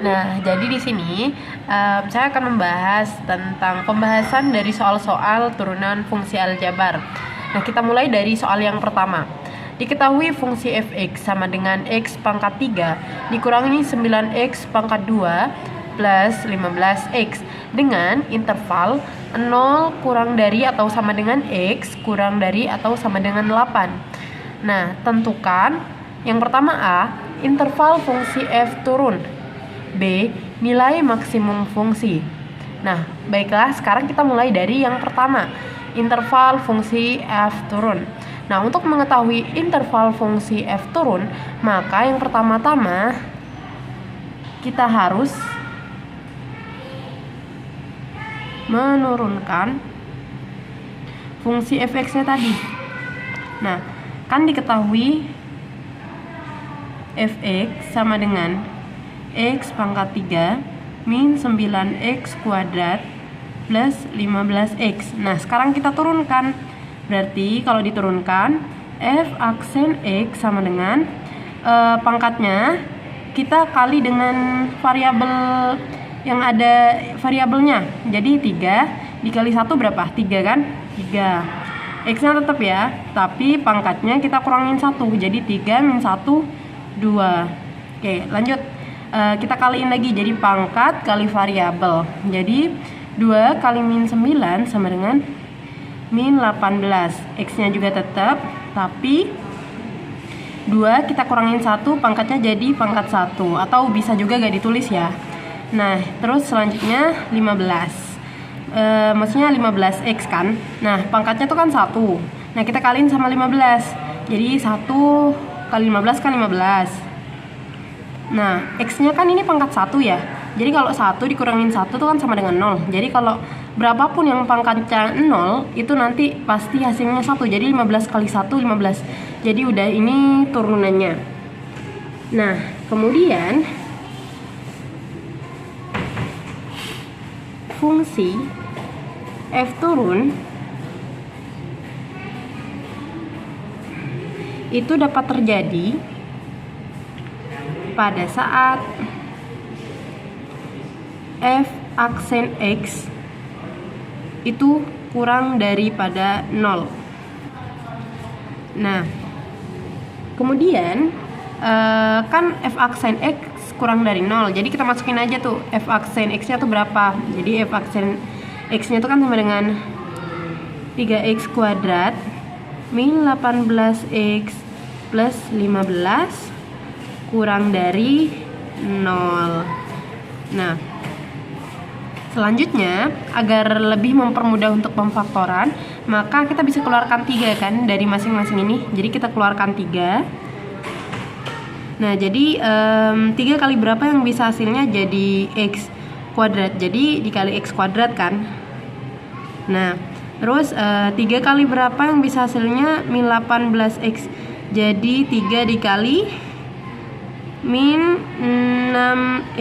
Nah, jadi di sini saya akan membahas tentang pembahasan dari soal-soal turunan fungsi aljabar. Nah, kita mulai dari soal yang pertama. Diketahui fungsi fx sama dengan x pangkat 3 dikurangi 9x pangkat 2 plus 15x dengan interval 0 kurang dari atau sama dengan x kurang dari atau sama dengan 8. Nah, tentukan yang pertama A, interval fungsi f turun. B, nilai maksimum fungsi. Nah, baiklah, sekarang kita mulai dari yang pertama, interval fungsi f turun. Nah, untuk mengetahui interval fungsi f turun, maka yang pertama-tama kita harus menurunkan fungsi fx-nya tadi. Nah, kan diketahui fx sama dengan x pangkat 3 min 9x kuadrat plus 15x. Nah, sekarang kita turunkan. Berarti kalau diturunkan, f aksen x sama dengan pangkatnya kita kali dengan variabel yang ada variabelnya. Jadi 3 dikali 1 berapa? 3 kan? 3. X-nya tetap ya, tapi pangkatnya kita kurangin 1. Jadi 3 min 1, 2. Oke, lanjut. Kita kaliin lagi, jadi pangkat kali variabel. Jadi 2 kali min 9 sama dengan min 18. X-nya juga tetap, tapi 2 kita kurangin 1, pangkatnya jadi pangkat 1. Atau bisa juga gak ditulis ya. Nah, terus selanjutnya 15. Maksudnya 15x kan. Nah, pangkatnya tuh kan 1. Nah, kita kaliin sama 15. Jadi 1 kali 15 kan 15. Nah, x-nya kan ini pangkat 1 ya. Jadi kalau 1 dikurangin 1 itu kan sama dengan 0. Jadi kalau berapapun yang pangkatnya 0, itu nanti pasti hasilnya 1. Jadi 15 kali 1, 15. Jadi udah ini turunannya. Nah, kemudian fungsi f turun itu dapat terjadi pada saat f aksen x itu kurang daripada 0. Nah, kemudian kan f aksen x kurang dari 0. Jadi kita masukin aja tuh f aksen x-nya tuh berapa. Jadi f aksen x-nya tuh kan sama dengan 3x kuadrat min 18x plus 15 kurang dari 0. Nah, selanjutnya agar lebih mempermudah untuk pemfaktoran, maka kita bisa keluarkan 3 kan dari masing-masing ini. Jadi kita keluarkan 3. Nah, jadi 3 kali berapa yang bisa hasilnya jadi x kuadrat. Jadi dikali x kuadrat kan. Nah, terus 3 kali berapa yang bisa hasilnya min 18x. Jadi 3 dikali min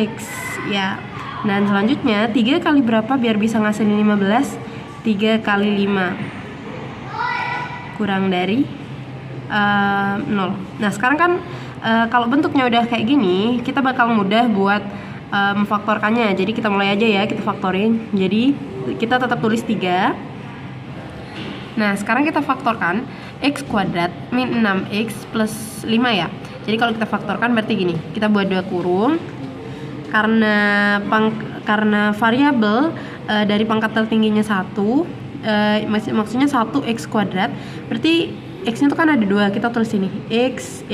6x ya. Dan selanjutnya 3 kali berapa biar bisa ngasilin 15? 3 kali 5 kurang dari 0. Nah, sekarang kan kalau bentuknya udah kayak gini, kita bakal mudah buat memfaktorkannya. Jadi kita mulai aja ya, kita faktorin. Jadi kita tetap tulis 3. Nah, sekarang kita faktorkan x kuadrat min 6x plus 5 ya. Jadi kalau kita faktorkan berarti gini, kita buat 2 kurung. Karena variabel dari pangkat tertingginya 1, maksudnya 1x kuadrat, berarti x-nya itu kan ada 2, kita tulis ini x.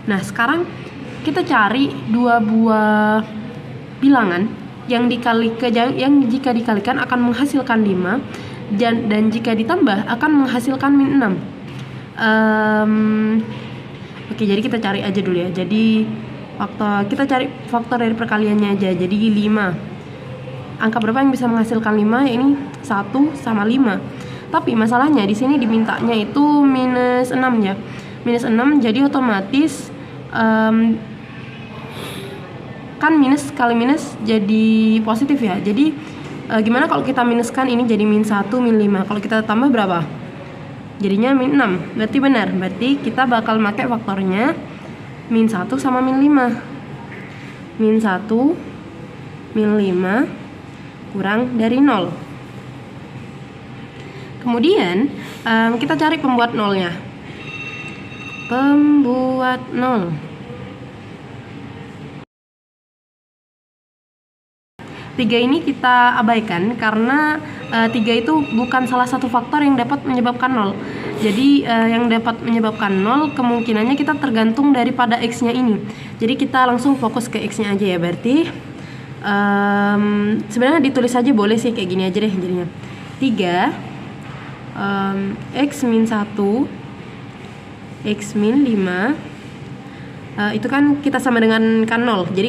Nah, sekarang kita cari 2 buah bilangan yang jika dikalikan akan menghasilkan 5 dan jika ditambah akan menghasilkan min 6. Oke, jadi kita cari aja dulu ya. Jadi kita cari faktor dari perkaliannya aja. Jadi 5. Angka berapa yang bisa menghasilkan 5? Ya, ini 1 sama 5. Tapi masalahnya di sini dimintanya itu minus 6 ya. Minus 6, jadi otomatis kan minus kali minus jadi positif ya. Jadi gimana kalau kita minuskan ini jadi min 1, min 5. Kalau kita tambah berapa? Jadinya min 6. Berarti benar. Berarti kita bakal pakai faktornya min 1 sama min 5. min 1 min 5 kurang dari 0. Kemudian kita cari pembuat nolnya. Pembuat nol. 3 ini kita abaikan karena 3 itu bukan salah satu faktor yang dapat menyebabkan 0. Jadi yang dapat menyebabkan 0 kemungkinannya kita tergantung daripada X-nya ini. Jadi kita langsung fokus ke X-nya aja ya. Berarti sebenarnya ditulis aja boleh sih, kayak gini aja deh jadinya. 3 X min 1 X min 5 itu kan kita sama dengan kan 0. Jadi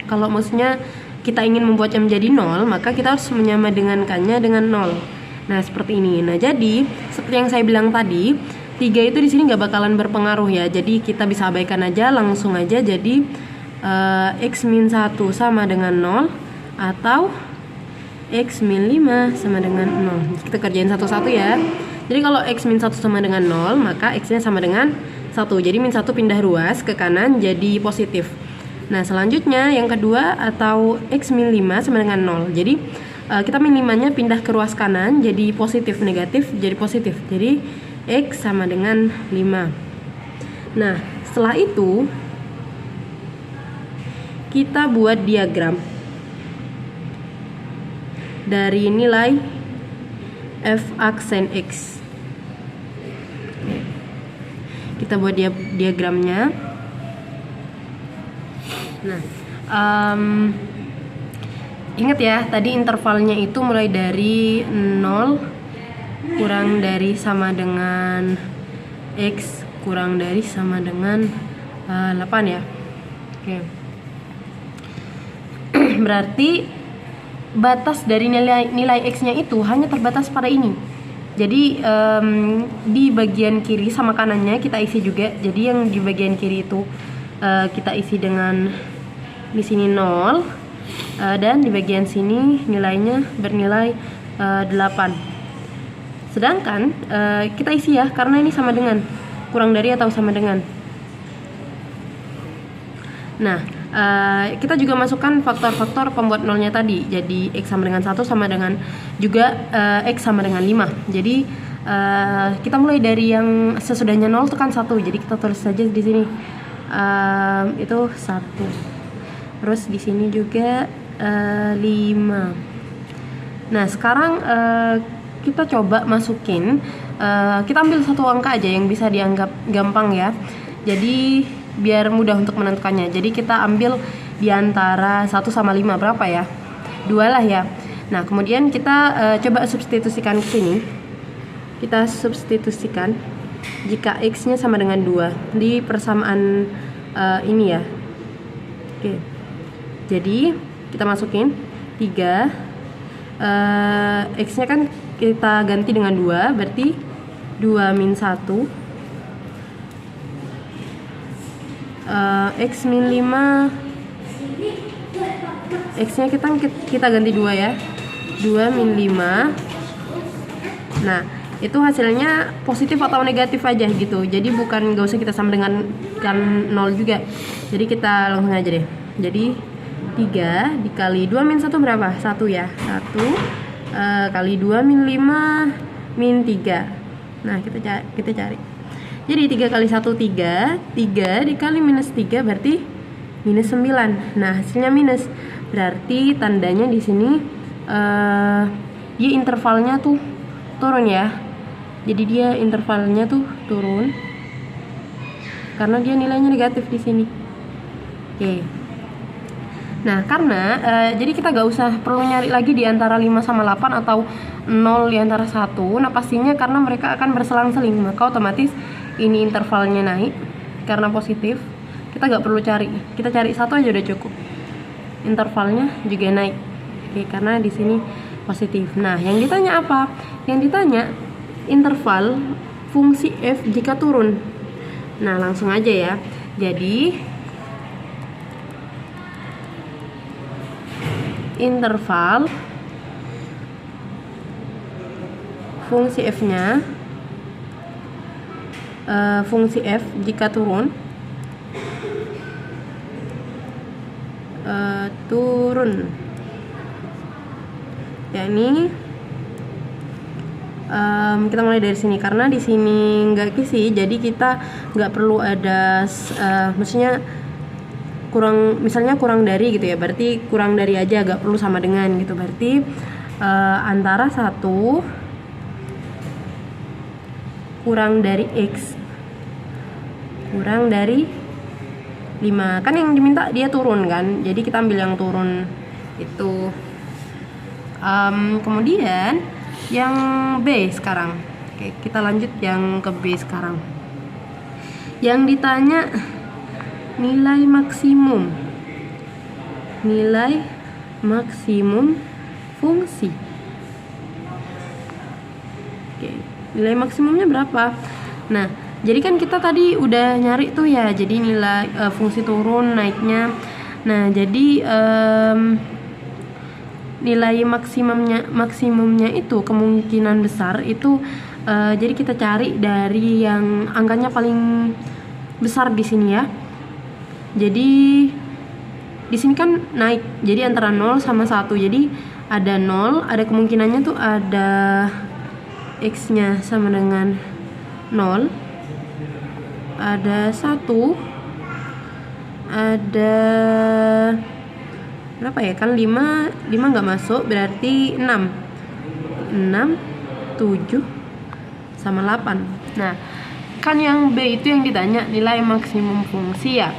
kalau maksudnya kita ingin membuatnya menjadi 0, maka kita harus menyamadengankannya dengan 0. Nah, seperti ini. Nah, jadi seperti yang saya bilang tadi, 3 itu di sini nggak bakalan berpengaruh ya. Jadi kita bisa abaikan aja, langsung aja jadi X min 1 sama dengan 0 atau X min 5 sama dengan 0. Kita kerjain satu-satu ya. Jadi kalau X min 1 sama dengan 0, maka X-nya sama dengan 1. Jadi min 1 pindah ruas ke kanan jadi positif. Nah, selanjutnya yang kedua atau X min 5 sama dengan 0. Jadi kita min 5-nya pindah ke ruas kanan jadi positif, negatif jadi positif. Jadi X sama dengan 5. Nah, setelah itu kita buat diagram dari nilai f aksen X. Kita buat diagramnya. Nah, ingat ya, tadi intervalnya itu mulai dari 0 kurang dari sama dengan X kurang dari sama dengan 8 ya. Oke. Berarti batas dari nilai X-nya itu hanya terbatas pada ini. Jadi di bagian kiri sama kanannya kita isi juga. Jadi yang di bagian kiri itu kita isi dengan di sini 0 dan di bagian sini nilainya bernilai 8. Sedangkan kita isi ya, karena ini sama dengan kurang dari atau sama dengan. Nah, kita juga masukkan faktor-faktor pembuat nolnya tadi. Jadi X sama dengan 1 sama dengan juga X sama dengan 5. Jadi kita mulai dari yang sesudahnya 0 itu kan 1. Jadi kita tulis saja di sini itu 1. Terus di sini juga 5. Nah, sekarang kita coba masukin, kita ambil satu angka aja yang bisa dianggap gampang ya. Jadi biar mudah untuk menentukannya. Jadi kita ambil di antara 1 sama 5 berapa ya? 2 lah ya. Nah, kemudian kita coba substitusikan ke sini. Kita substitusikan jika X-nya sama dengan 2 di persamaan ini ya. Oke. Jadi kita masukin 3 X-nya kan kita ganti dengan 2, berarti 2 min 1 X min 5 X-nya kita ganti 2 ya. 2 min 5. Nah, itu hasilnya positif atau negatif aja gitu. Jadi bukan, gak usah kita sama dengan kan 0 juga. Jadi kita langsung aja deh. Jadi 3 dikali 2 min 1 berapa? 1 ya. 1 kali 2 min 5 min 3. Nah, kita cari. Jadi 3 kali 1 3, 3 dikali minus 3 berarti minus 9. Nah, hasilnya minus. Berarti tandanya di sini dia intervalnya tuh turun ya. Jadi dia intervalnya tuh turun karena dia nilainya negatif di sini. Oke. Nah, karena jadi kita gak usah perlu nyari lagi di antara 5 sama 8 atau 0 di antara 1. Nah, pastinya karena mereka akan berselang-seling, maka otomatis ini intervalnya naik karena positif. Kita gak perlu cari, kita cari 1 aja udah cukup. Intervalnya juga naik. Oke, karena di sini positif. Nah, yang ditanya apa? Yang ditanya interval fungsi f jika turun. Nah, langsung aja ya. Jadi interval fungsi f-nya fungsi f jika turun turun, yakni kita mulai dari sini karena di sini nggak kisi, jadi kita nggak perlu ada maksudnya misalnya kurang dari gitu ya, berarti kurang dari aja, nggak perlu sama dengan gitu. Berarti antara 1 kurang dari X kurang dari 5, kan yang diminta dia turun kan, jadi kita ambil yang turun itu. Kemudian yang B sekarang. Oke, kita lanjut yang ke B sekarang. Yang ditanya nilai maksimum fungsi. Oke, nilai maksimumnya berapa? Nah, jadi kan kita tadi udah nyari tuh ya, jadi nilai fungsi turun naiknya. Nah, jadi nilai maksimumnya itu kemungkinan besar itu jadi kita cari dari yang angkanya paling besar di sini ya. Jadi di sini kan naik, jadi antara 0 sama 1. Jadi ada 0, ada kemungkinannya tuh ada X-nya sama dengan 0. Ada 1, ada berapa ya, kan 5 nggak masuk, berarti 6, 7 sama 8. Nah, kan yang B itu yang ditanya nilai maksimum fungsi ya.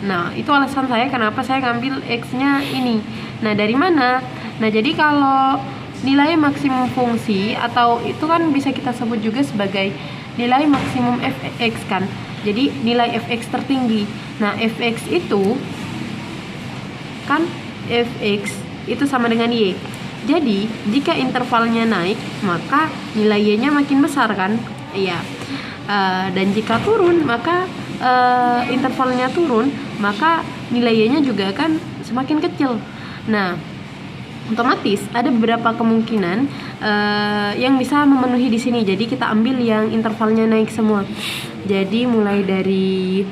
Nah, itu alasan saya kenapa saya ngambil X-nya ini. Nah, dari mana? Nah, jadi kalau nilai maksimum fungsi atau itu kan bisa kita sebut juga sebagai nilai maksimum fx kan. Jadi nilai fx tertinggi. Nah, fx itu kan fx itu sama dengan y. Jadi jika intervalnya naik, maka nilai y-nya makin besar kan? Iya. Dan jika turun, maka intervalnya turun, maka nilai y-nya juga akan semakin kecil. Nah, otomatis ada beberapa kemungkinan yang bisa memenuhi di sini. Jadi kita ambil yang intervalnya naik semua. Jadi mulai dari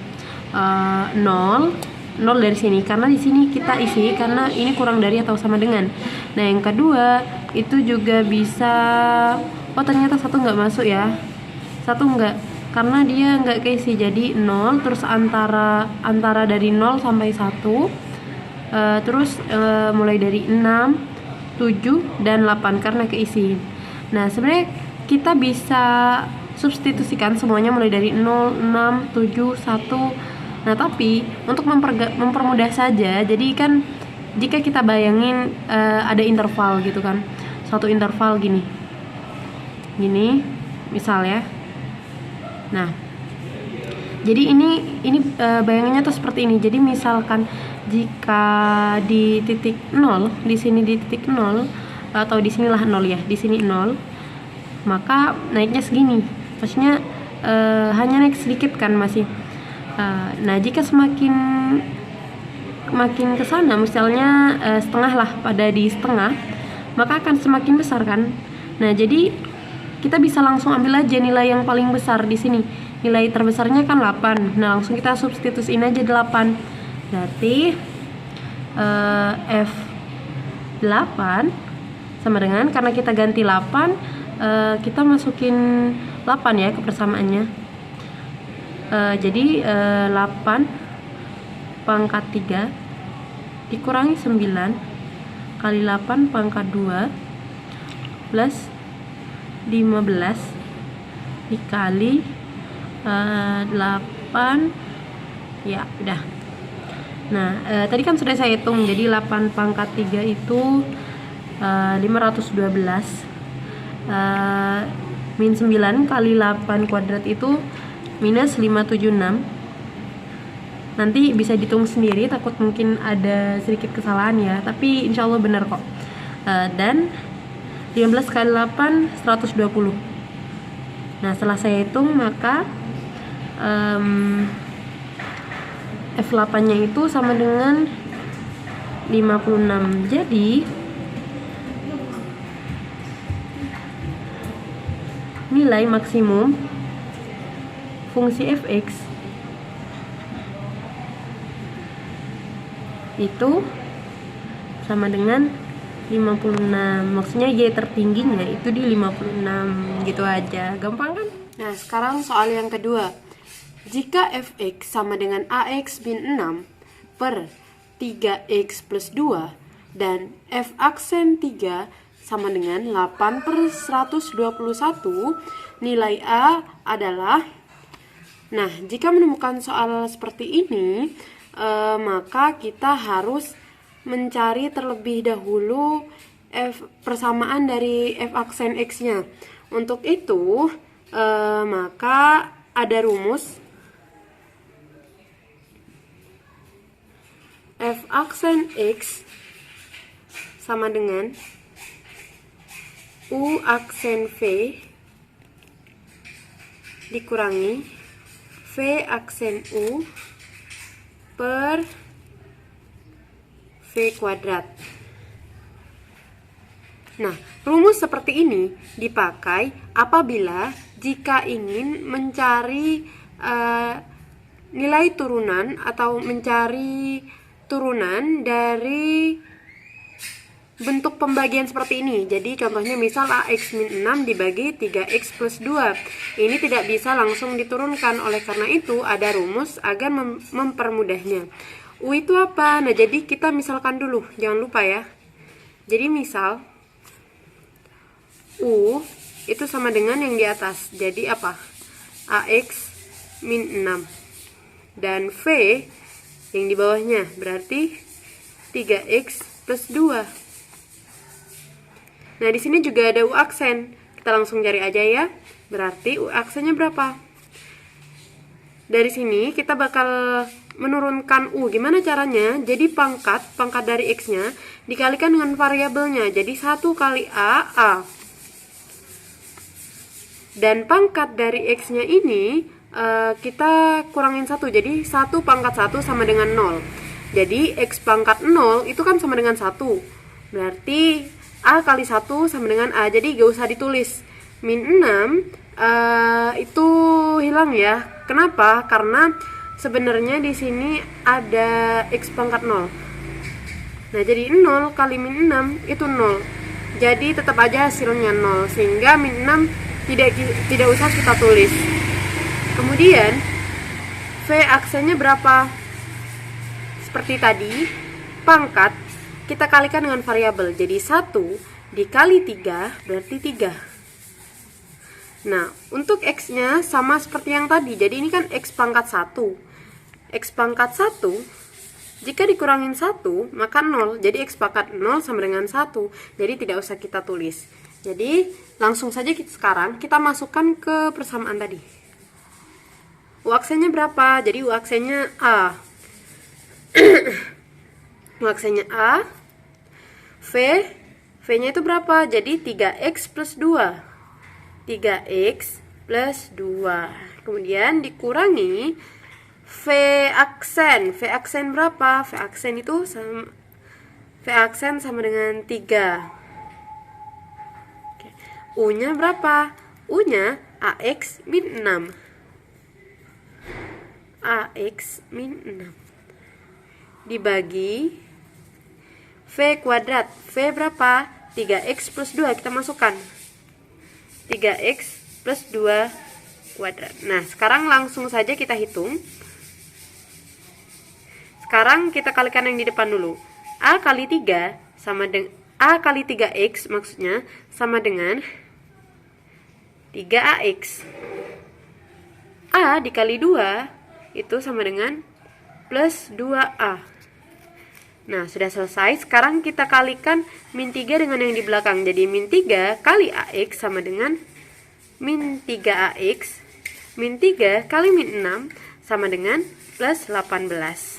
0 dari sini, karena di sini kita isi karena ini kurang dari atau sama dengan. Nah, yang kedua itu juga bisa, oh ternyata 1 nggak masuk ya, 1 nggak, karena dia nggak keisi. Jadi 0 terus antara dari 0 sampai 1, terus mulai dari 6, 7 dan 8 karena keisi. Nah, sebenarnya kita bisa substitusikan semuanya mulai dari 0, 6, 7, 1. Nah, tapi untuk mempermudah saja, jadi kan jika kita bayangin ada interval gitu kan, suatu interval gini misal ya. Nah, jadi ini bayangannya tuh seperti ini. Jadi misalkan jika di titik 0, di sini di titik 0 atau di sinilah 0 ya, di sini 0, maka naiknya segini. Maksudnya hanya naik sedikit kan masih. Nah, jika makin ke sana, misalnya setengah lah, pada di setengah, maka akan semakin besar kan. Nah, jadi kita bisa langsung ambil aja nilai yang paling besar di sini. Nilai terbesarnya kan 8. Nah, langsung kita substitusiin aja 8. Berarti F8 sama dengan, karena kita ganti 8, kita masukin 8 ya ke persamaannya. Jadi 8 pangkat 3 dikurangi 9 kali 8 pangkat 2 plus 15 dikali 8, ya udah. Nah, tadi kan sudah saya hitung, jadi 8 pangkat 3 itu 512 min 9 kali 8 kuadrat itu minus 576. Nanti bisa dihitung sendiri, takut mungkin ada sedikit kesalahan ya, tapi insya Allah benar kok. Dan 15 kali 8 120. Nah, setelah saya hitung, maka F8 nya itu sama dengan 56. Jadi nilai maksimum fungsi fx itu sama dengan 56. Maksudnya Y tertingginya itu di 56. Gitu aja, gampang kan? Nah, sekarang soal yang kedua. Jika fx sama dengan ax min 6 per 3x plus 2 dan f aksen 3 sama dengan 8 per 121, nilai A adalah... Nah, jika menemukan soal seperti ini, maka kita harus mencari terlebih dahulu persamaan dari f aksen x-nya. Untuk itu, maka ada rumus f aksen x sama dengan u aksen v dikurangi v aksen u per v kuadrat. Nah, rumus seperti ini dipakai apabila jika ingin mencari nilai turunan atau mencari turunan dari bentuk pembagian seperti ini. Jadi contohnya misal ax min 6 dibagi 3x plus 2. Ini tidak bisa langsung diturunkan. Oleh karena itu ada rumus agar mempermudahnya. U itu apa? Nah, jadi kita misalkan dulu, jangan lupa ya. Jadi misal U itu sama dengan yang di atas. Jadi apa? AX min 6. Dan V yang di bawahnya berarti 3x plus 2. Nah, di sini juga ada U aksen. Kita langsung cari aja ya. Berarti U aksennya berapa? Dari sini kita bakal menurunkan U. Gimana caranya? Jadi pangkat dari X-nya dikalikan dengan variabelnya. Jadi 1 kali A. Dan pangkat dari X-nya ini kita kurangin 1. Jadi 1 pangkat 1 sama dengan 0. Jadi X pangkat 0 itu kan sama dengan 1. Berarti A kali 1 sama dengan A. Jadi gak usah ditulis. Min 6 itu hilang ya. Kenapa? Karena sebenarnya di sini ada X pangkat 0. Nah, jadi 0 kali min 6 itu 0. Jadi tetap aja hasilnya 0. Sehingga min 6 tidak usah kita tulis. Kemudian V aksennya berapa? Seperti tadi, pangkat kita kalikan dengan variabel. Jadi 1 dikali 3 berarti 3. Nah, untuk X-nya sama seperti yang tadi. Jadi ini kan X pangkat 1. X pangkat 1, jika dikurangin 1, maka 0. Jadi X pangkat 0 sama dengan 1. Jadi tidak usah kita tulis. Jadi langsung saja sekarang kita masukkan ke persamaan tadi. U aksennya berapa? Jadi U aksennya A. U aksennya A. V-nya itu berapa? Jadi 3x plus 2. 3x plus 2. Kemudian dikurangi V aksen. V aksen berapa? V aksen itu sama dengan 3. U-nya berapa? U-nya AX min 6. AX min 6 dibagi V kuadrat. V berapa? 3x plus 2. Kita masukkan 3x plus 2 kuadrat. Nah, sekarang langsung saja kita hitung. Sekarang kita kalikan yang di depan dulu. A kali 3 sama dengan A kali 3x maksudnya sama dengan 3ax. A dikali 2 itu sama dengan plus 2a. Nah, sudah selesai. Sekarang kita kalikan min 3 dengan yang di belakang. Jadi min 3 kali ax sama dengan min 3ax. Min 3 kali min 6 sama dengan plus 18.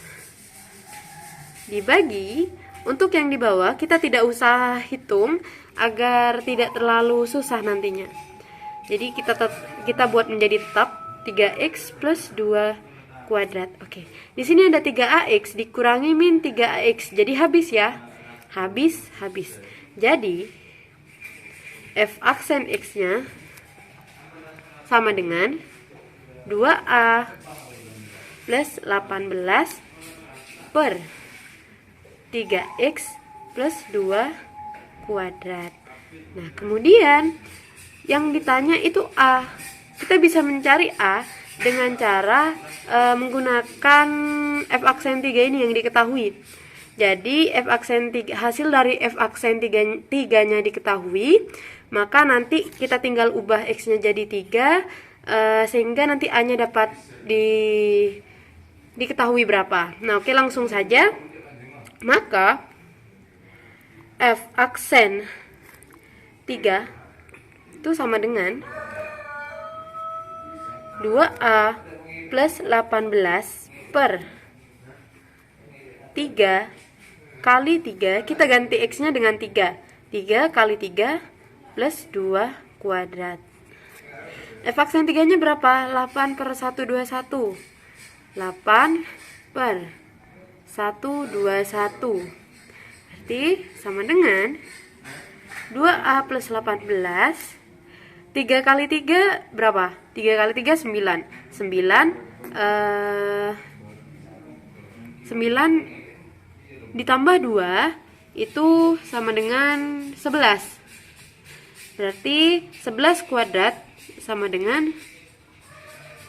Dibagi, untuk yang di bawah kita tidak usah hitung agar tidak terlalu susah nantinya. Jadi kita buat menjadi tetap 3x plus 2 kuadrat. Oke. Di sini ada 3ax dikurangi min 3ax. Jadi habis ya. Habis. Jadi f aksen x-nya sama dengan 2a plus 18 per 3x plus 2 kuadrat. Nah, kemudian yang ditanya itu A. Kita bisa mencari A dengan cara menggunakan f aksen 3 ini yang diketahui. Jadi f aksen 3, hasil dari f aksen 3-nya diketahui, maka nanti kita tinggal ubah x-nya jadi 3, sehingga nanti A-nya dapat diketahui berapa. Nah, oke, langsung saja. Maka f aksen 3 itu sama dengan 2A plus 18 per 3 kali 3, kita ganti X-nya dengan 3. 3 kali 3 plus 2 kuadrat. F aksen 3-nya berapa? 8 per 121. 8 per 121. Berarti sama dengan 2A plus 18. 3 kali 3 berapa? 3 kali 3 9. 9 ditambah 2 itu sama dengan 11. Berarti 11 kuadrat sama dengan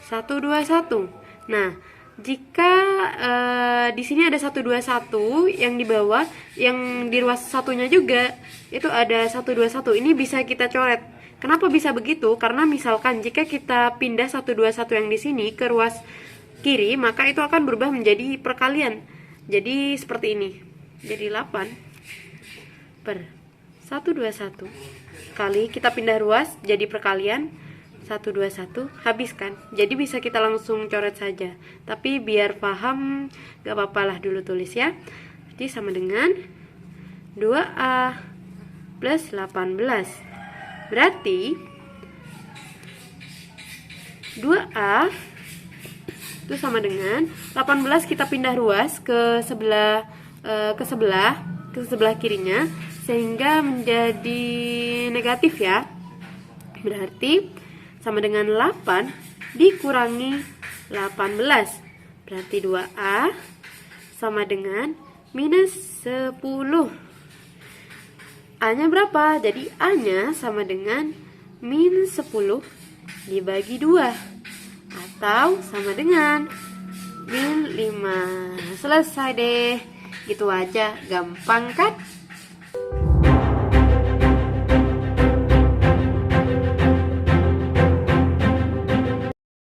121. Nah, jika di sini ada 121 yang di bawah, yang di ruas satunya juga itu ada 121. Ini bisa kita coret. Kenapa bisa begitu? Karena misalkan jika kita pindah 121 yang di sini ke ruas kiri, maka itu akan berubah menjadi perkalian. Jadi seperti ini. Jadi 8 per 121 kali kita pindah ruas jadi perkalian 121, habiskan. Jadi bisa kita langsung coret saja. Tapi biar paham gak apa-apa lah dulu tulis ya. Jadi sama dengan 2A plus 18. Berarti 2A itu sama dengan 18 kita pindah ruas ke sebelah kirinya, sehingga menjadi negatif ya. Berarti sama dengan 8 dikurangi 18. Berarti 2A sama dengan minus 10. A-nya berapa? Jadi A-nya sama dengan min 10 dibagi 2, atau sama dengan min 5. Selesai deh. Gitu aja, gampang kan?